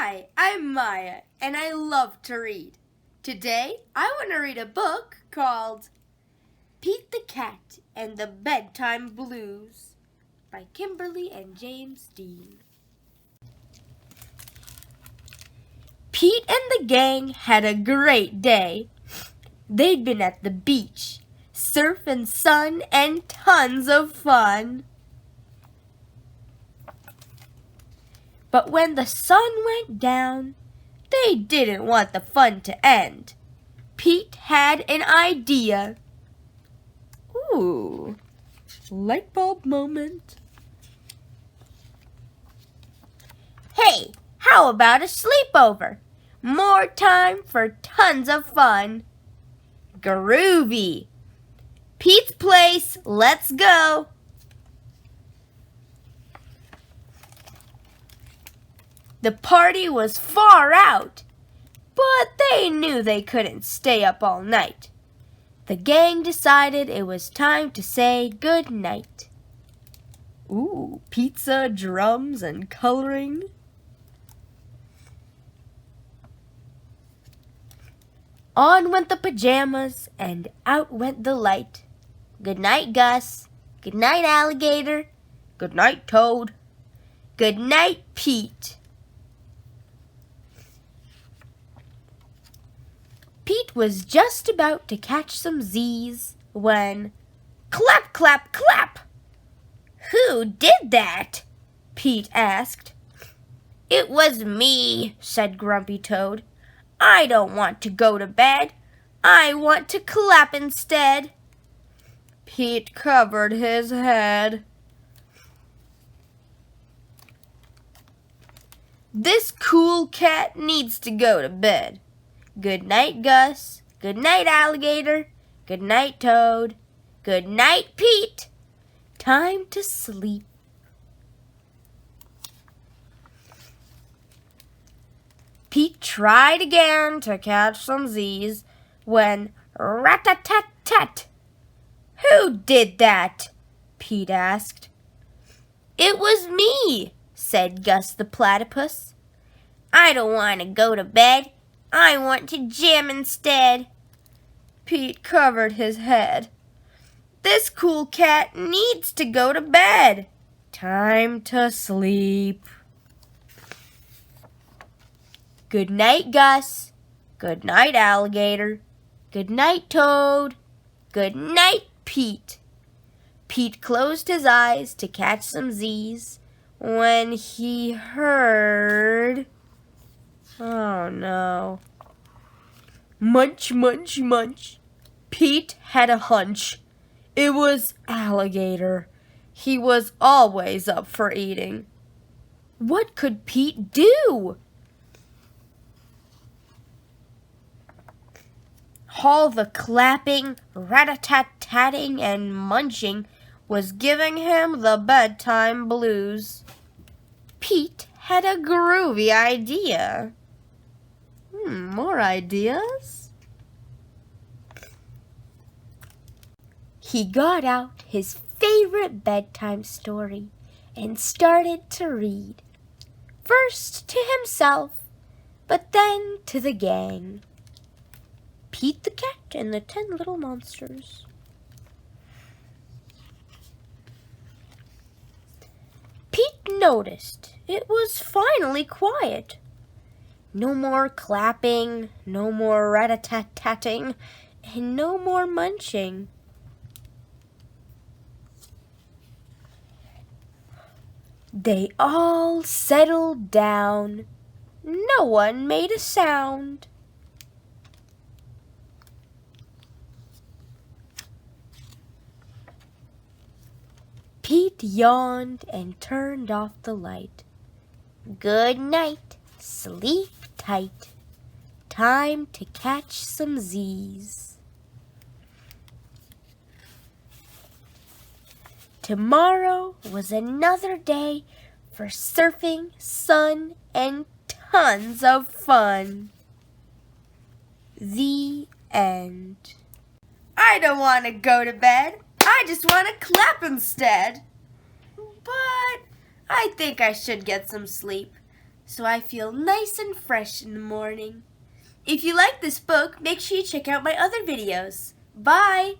Hi, I'm Maya, and I love to read. Today, I want to read a book called Pete the Cat and the Bedtime Blues by Kimberly and James Dean. Pete and the gang had a great day. They'd been at the beach, surf and sun, and tons of fun. But when the sun went down, they didn't want the fun to end. Pete had an idea. Ooh, light bulb moment. Hey, how about a sleepover? More time for tons of fun. Groovy. Pete's place, let's go. The party was far out, but they knew they couldn't stay up all night. The gang decided it was time to say good night. Ooh, pizza, drums, and coloring. On went the pajamas, and out went the light. Good night, Gus. Good night, Alligator. Good night, Toad. Good night, Pete. Pete was just about to catch some Z's when clap, clap, clap! Who did that? Pete asked. It was me, said Grumpy Toad. I don't want to go to bed. I want to clap instead. Pete covered his head. This cool cat needs to go to bed. Good night, Gus. Good night, Alligator. Good night, Toad. Good night, Pete. Time to sleep. Pete tried again to catch some Z's when rat-a-tat-tat. Who did that? Pete asked. It was me, said Gus the Platypus. I don't want to go to bed. I want to jam instead. Pete covered his head. This cool cat needs to go to bed. Time to sleep. Good night, Gus. Good night, Alligator. Good night, Toad. Good night, Pete. Pete closed his eyes to catch some Z's when he heard... Oh, no. Munch, munch, munch. Pete had a hunch. It was Alligator. He was always up for eating. What could Pete do? All the clapping, rat-a-tat-tatting, and munching was giving him the bedtime blues. Pete had a groovy idea. More ideas? He got out his favorite bedtime story and started to read. First to himself, but then to the gang. Pete the Cat and the 10 Little Monsters. Pete noticed it was finally quiet. No more clapping, no more rat-a-tat-tatting, and no more munching. They all settled down. No one made a sound. Pete yawned and turned off the light. Good night. Sleep tight. Time to catch some Z's. Tomorrow was another day for surfing, sun, and tons of fun. The end. I don't want to go to bed. I just want to clap instead. But I think I should get some sleep. so I feel nice and fresh in the morning. If you like this book, make sure you check out my other videos. Bye!